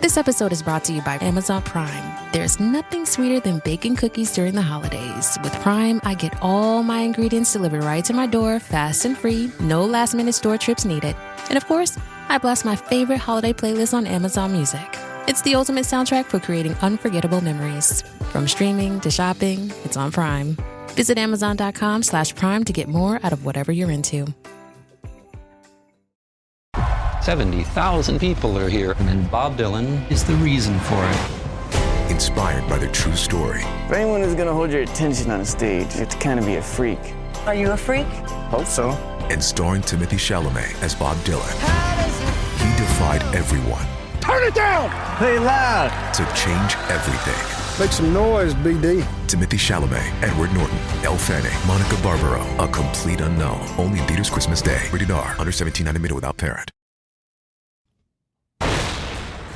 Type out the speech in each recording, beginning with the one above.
This episode is brought to you by Amazon Prime. There's nothing sweeter than baking cookies during the holidays. With Prime, I get all my ingredients delivered right to my door, fast and free, no last-minute store trips needed. And of course, I blast my favorite holiday playlist on Amazon Music. It's the ultimate soundtrack for creating unforgettable memories. From streaming to shopping, it's on Prime. Visit Amazon.com/Prime to get more out of whatever you're into. 70,000 people are here, and Bob Dylan is the reason for it. Inspired by the true story. If anyone is going to hold your attention on a stage, you have to kind of be a freak. Are you a freak? Hope so. And starring Timothy Chalamet as Bob Dylan. He defied everyone. Turn it down! Play loud! To change everything. Make some noise, BD. Timothy Chalamet, Edward Norton, Elle Fanning, Monica Barbaro. A complete unknown. Only in theaters Christmas Day. Rated R. Under 17, not admitted without parent.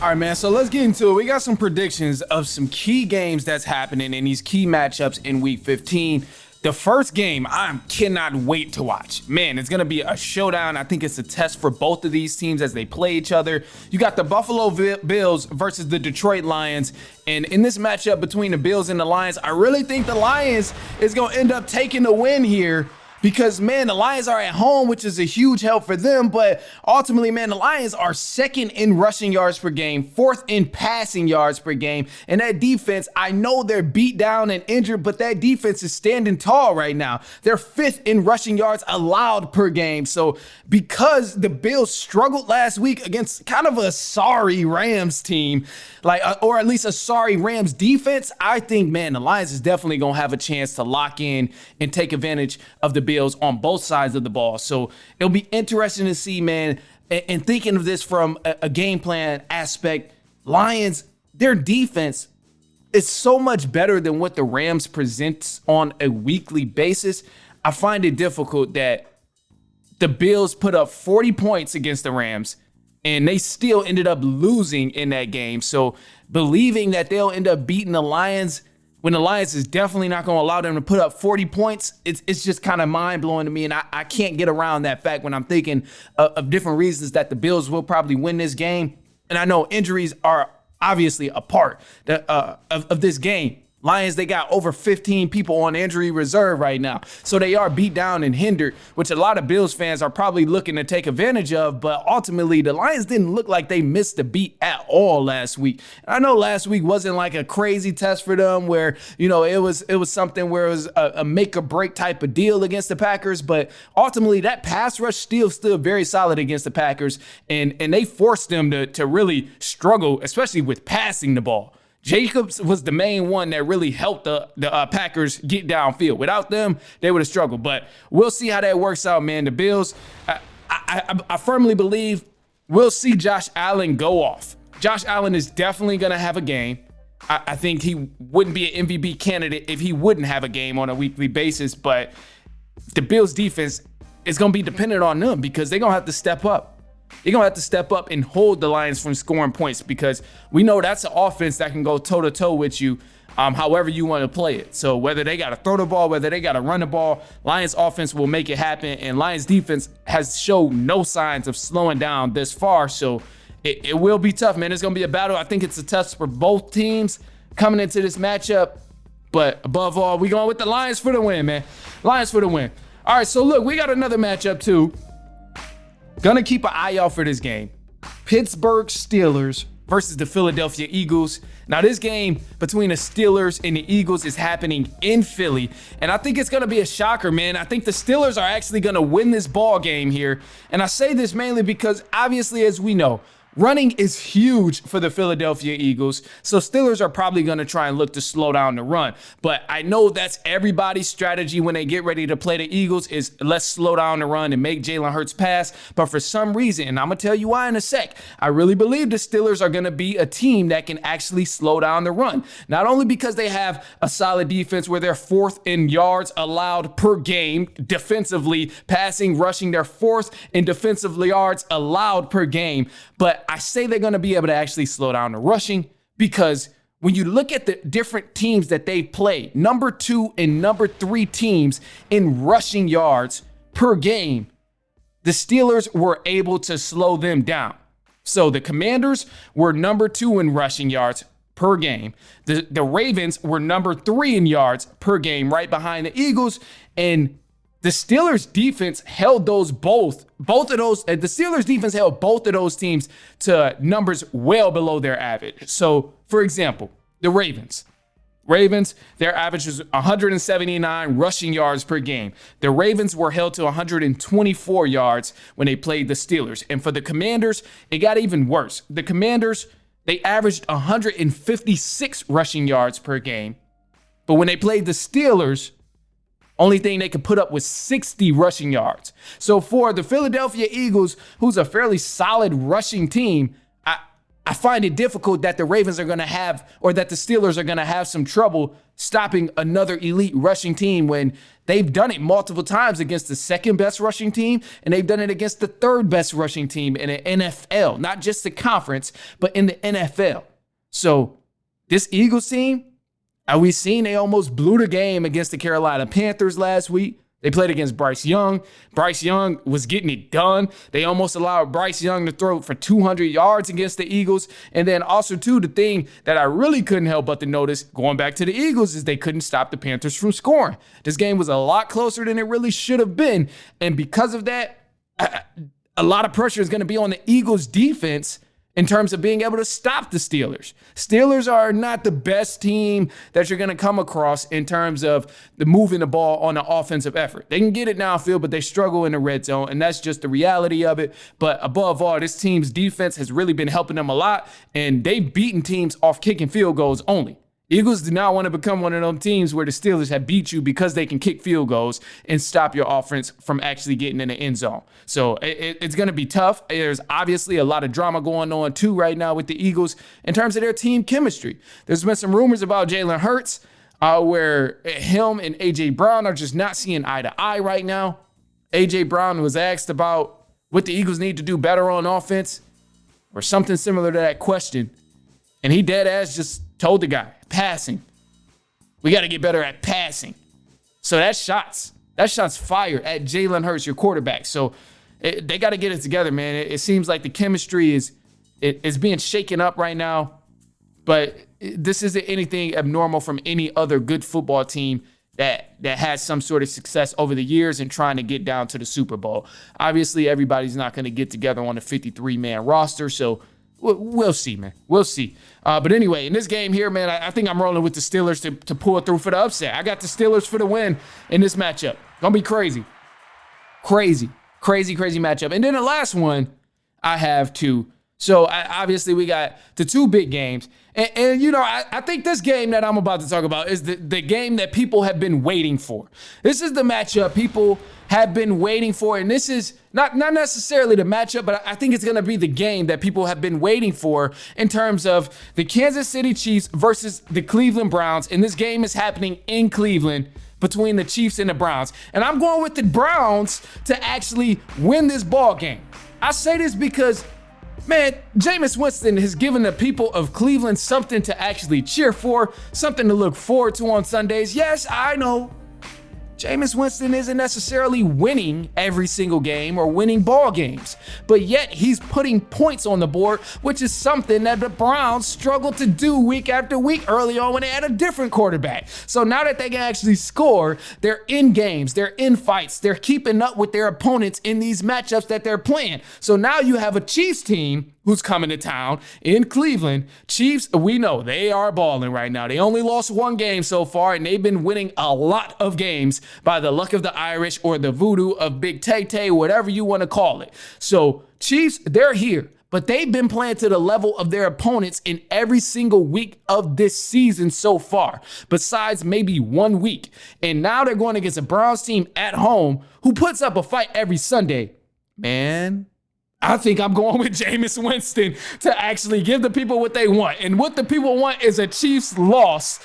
All right, man, so let's get into it. We got some predictions of some key games that's happening in these key matchups in Week 15. The first game, I cannot wait to watch. Man, it's going to be a showdown. I think it's a test for both of these teams as they play each other. You got the Buffalo Bills versus the Detroit Lions. And in this matchup between the Bills and the Lions, I really think the Lions is going to end up taking the win here. Because, man, the Lions are at home, which is a huge help for them. But ultimately, man, the Lions are second in rushing yards per game, fourth in passing yards per game. And that defense, I know they're beat down and injured, but that defense is standing tall right now. They're fifth in rushing yards allowed per game. So because the Bills struggled last week against kind of a sorry Rams team, or at least a sorry Rams defense, I think, man, the Lions is definitely going to have a chance to lock in and take advantage of the Bills on both sides of the ball. So it'll be interesting to see, man, and thinking of this from a game plan aspect, Lions, their defense is so much better than what the Rams presents on a weekly basis. I find it difficult that the Bills put up 40 points against the Rams and they still ended up losing in that game. So believing that they'll end up beating the Lions when the Lions is definitely not going to allow them to put up 40 points, it's just kind of mind-blowing to me, and I can't get around that fact when I'm thinking of different reasons that the Bills will probably win this game. And I know injuries are obviously a part of this game. Lions, they got over 15 people on injury reserve right now. So they are beat down and hindered, which a lot of Bills fans are probably looking to take advantage of. But ultimately, the Lions didn't look like they missed a beat at all last week. And I know last week wasn't like a crazy test for them where, you know, it was something where it was a make or break type of deal against the Packers. But ultimately, that pass rush still stood very solid against the Packers. And they forced them to really struggle, especially with passing the ball. Jacobs was the main one that really helped the Packers get downfield. Without them, they would have struggled. But we'll see how that works out, man. The Bills, I firmly believe we'll see Josh Allen go off. Josh Allen is definitely going to have a game. I think he wouldn't be an MVP candidate if he wouldn't have a game on a weekly basis. But the Bills defense is going to be dependent on them because they're going to have to step up. You're going to have to step up and hold the Lions from scoring points because we know that's an offense that can go toe-to-toe with you however you want to play it. So whether they got to throw the ball, whether they got to run the ball, Lions offense will make it happen. And Lions defense has shown no signs of slowing down this far. So it will be tough, man. It's going to be a battle. I think it's a test for both teams coming into this matchup. But above all, we going with the Lions for the win, man. Lions for the win. All right, so look, we got another matchup too. Gonna keep an eye out for this game. Pittsburgh Steelers versus the Philadelphia Eagles. Now, this game between the Steelers and the Eagles is happening in Philly, and I think it's gonna be a shocker, man. I think the Steelers are actually gonna win this ball game here, and I say this mainly because, obviously, as we know, running is huge for the Philadelphia Eagles, so Steelers are probably going to try and look to slow down the run. But I know that's everybody's strategy when they get ready to play the Eagles is let's slow down the run and make Jalen Hurts pass. But for some reason, and I'm going to tell you why in a sec, I really believe the Steelers are going to be a team that can actually slow down the run. Not only because they have a solid defense where they're fourth in yards allowed per game defensively, passing, rushing, they're fourth in defensive yards allowed per game, but I say they're going to be able to actually slow down the rushing because when you look at the different teams that they've played, number 2 and number 3 teams in rushing yards per game, the Steelers were able to slow them down. So the Commanders were number 2 in rushing yards per game. The Ravens were number 3 in yards per game, right behind the Eagles. And the Steelers defense held the Steelers defense held both of those teams to numbers well below their average. So, for example, the Ravens, their average was 179 rushing yards per game. The Ravens were held to 124 yards when they played the Steelers. And for the Commanders, it got even worse. The Commanders, they averaged 156 rushing yards per game. But when they played the Steelers, only thing they could put up was 60 rushing yards. So for the Philadelphia Eagles, who's a fairly solid rushing team, I find it difficult that the Ravens are going to have, or that the Steelers are going to have some trouble stopping another elite rushing team when they've done it multiple times against the second best rushing team, and they've done it against the third best rushing team in the NFL, not just the conference, but in the NFL. So this Eagles team, we've seen they almost blew the game against the Carolina Panthers last week. They played against Bryce Young. Bryce Young was getting it done. They almost allowed Bryce Young to throw for 200 yards against the Eagles. And then also, too, the thing that I really couldn't help but to notice going back to the Eagles is they couldn't stop the Panthers from scoring. This game was a lot closer than it really should have been. And because of that, a lot of pressure is going to be on the Eagles defense in terms of being able to stop the Steelers. Steelers are not the best team that you're going to come across in terms of the moving the ball on the offensive effort. They can get it downfield, but they struggle in the red zone, and that's just the reality of it. But above all, this team's defense has really been helping them a lot, and they've beaten teams off kicking field goals only. Eagles do not want to become one of those teams where the Steelers have beat you because they can kick field goals and stop your offense from actually getting in the end zone. So it's going to be tough. There's obviously a lot of drama going on too right now with the Eagles in terms of their team chemistry. There's been some rumors about Jalen Hurts where him and A.J. Brown are just not seeing eye to eye right now. A.J. Brown was asked about what the Eagles need to do better on offense or something similar to that question. And he dead ass just told the guy, passing. We got to get better at passing. So that's shots fired at Jalen Hurts, your quarterback. So they got to get it together, man. It seems like the chemistry is being shaken up right now. But this isn't anything abnormal from any other good football team that has some sort of success over the years and trying to get down to the Super Bowl. Obviously, everybody's not going to get together on a 53-man roster, so we'll see, man. We'll see. But anyway, in this game here, man, I think I'm rolling with the Steelers to pull it through for the upset. I got the Steelers for the win in this matchup. Gonna be crazy. Crazy matchup. And then the last one, I have two. So obviously we got the two big games. And you know, I think this game that I'm about to talk about is the game that people have been waiting for. This is the matchup people have been waiting for. And this is not necessarily the matchup, but I think it's going to be the game that people have been waiting for in terms of the Kansas City Chiefs versus the Cleveland Browns. And this game is happening in Cleveland between the Chiefs and the Browns. And I'm going with the Browns to actually win this ball game. I say this because, man, Jameis Winston has given the people of Cleveland something to actually cheer for, something to look forward to on Sundays. Yes, I know Jameis Winston isn't necessarily winning every single game or winning ball games, but yet he's putting points on the board, which is something that the Browns struggled to do week after week early on when they had a different quarterback. So now that they can actually score, they're in games, they're in fights, they're keeping up with their opponents in these matchups that they're playing. So now you have a Chiefs team who's coming to town in Cleveland. Chiefs, we know they are balling right now. They only lost one game so far, and they've been winning a lot of games by the luck of the Irish or the voodoo of Big Tay-Tay, whatever you want to call it. So Chiefs, they're here, but they've been playing to the level of their opponents in every single week of this season so far, besides maybe 1 week. And now they're going against a Browns team at home who puts up a fight every Sunday. Man, I think I'm going with Jameis Winston to actually give the people what they want. And what the people want is a Chiefs loss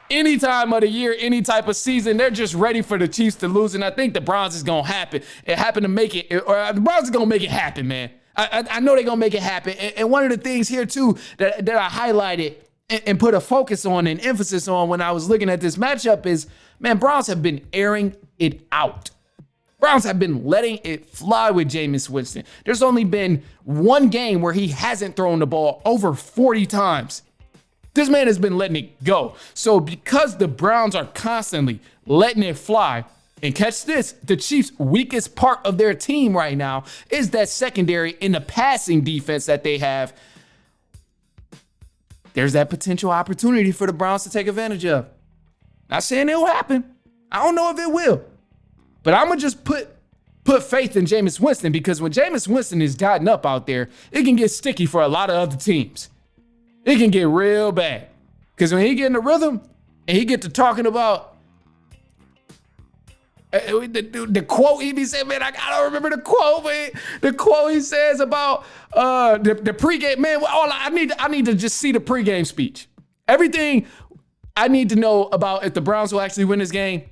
any time of the year, any type of season. They're just ready for the Chiefs to lose. And I think the Browns is going to happen. The Browns is going to make it happen, man. I know they're going to make it happen. And one of the things here, too, that I highlighted and put a focus on and emphasis on when I was looking at this matchup is, man, Browns have been airing it out. Browns have been letting it fly with Jameis Winston. There's only been one game where he hasn't thrown the ball over 40 times. This man has been letting it go. So because the Browns are constantly letting it fly, and catch this, the Chiefs' weakest part of their team right now is that secondary in the passing defense that they have. There's that potential opportunity for the Browns to take advantage of. Not saying it will happen. I don't know if it will. But I'm going to just put faith in Jameis Winston, because when Jameis Winston is gotten up out there, it can get sticky for a lot of other teams. It can get real bad. Because when he get in the rhythm and he get to talking about the quote he be saying, man, I gotta remember the quote, man. The quote he says about the pregame, man. I need to just see the pregame speech. Everything I need to know about if the Browns will actually win this game,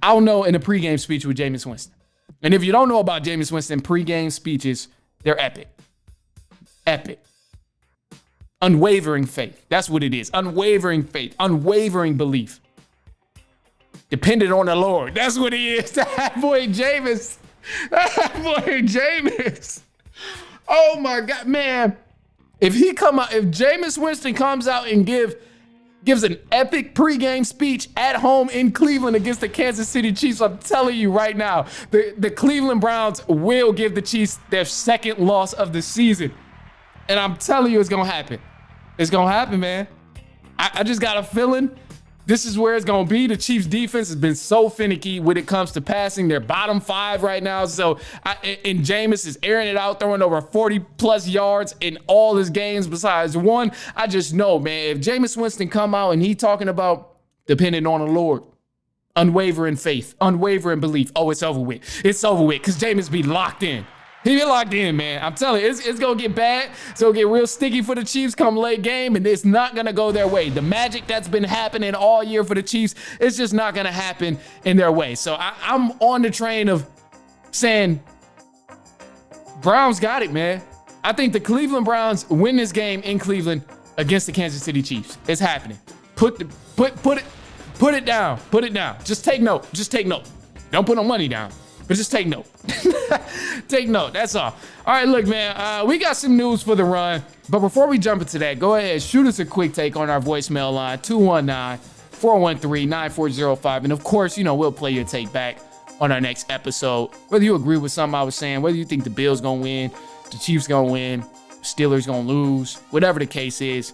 I'll know in the pregame speech with Jameis Winston. And if you don't know about Jameis Winston, pregame speeches, they're epic. Epic. Unwavering faith. That's what it is. Unwavering faith. Unwavering belief. Dependent on the Lord. That's what he is. That boy Jameis. That boy Jameis. Oh my God, man. If Jameis Winston comes out and gives an epic pregame speech at home in Cleveland against the Kansas City Chiefs, I'm telling you right now, the Cleveland Browns will give the Chiefs their second loss of the season. And I'm telling you, it's gonna happen. It's gonna happen, man. I just got a feeling this is where it's going to be. The Chiefs defense has been so finicky when it comes to passing. They're bottom 5 right now. And Jameis is airing it out, throwing over 40 plus yards in all his games besides one. I just know, man, if Jameis Winston come out and he talking about depending on the Lord, unwavering faith, unwavering belief, oh, it's over with. It's over with, because Jameis be locked in. He be locked in, man. I'm telling you, it's going to get bad. It's going to get real sticky for the Chiefs come late game, and it's not going to go their way. The magic that's been happening all year for the Chiefs, it's just not going to happen in their way. So I'm on the train of saying Browns got it, man. I think the Cleveland Browns win this game in Cleveland against the Kansas City Chiefs. It's happening. Put it down. Put it down. Just take note. Just take note. Don't put no money down. But just take note. Take note. That's all. All right, look, man, we got some news for the run. But before we jump into that, go ahead, shoot us a quick take on our voicemail line, 219-413-9405. And of course, we'll play your take back on our next episode. Whether you agree with something I was saying, whether you think the Bills going to win, the Chiefs going to win, Steelers going to lose, whatever the case is,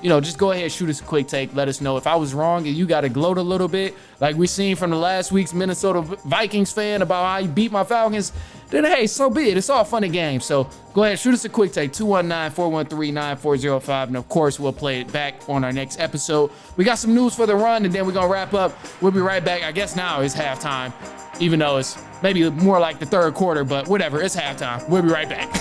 just go ahead, shoot us a quick take. Let us know if I was wrong and you got to gloat a little bit, like we seen from the last week's Minnesota Vikings fan about how he beat my Falcons. Then, hey, so be it. It's all fun and games. So go ahead, shoot us a quick take, 219-413-9405. And, of course, we'll play it back on our next episode. We got some news for the run, and then we're going to wrap up. We'll be right back. I guess now is halftime, even though it's maybe more like the third quarter, but whatever. It's halftime. We'll be right back.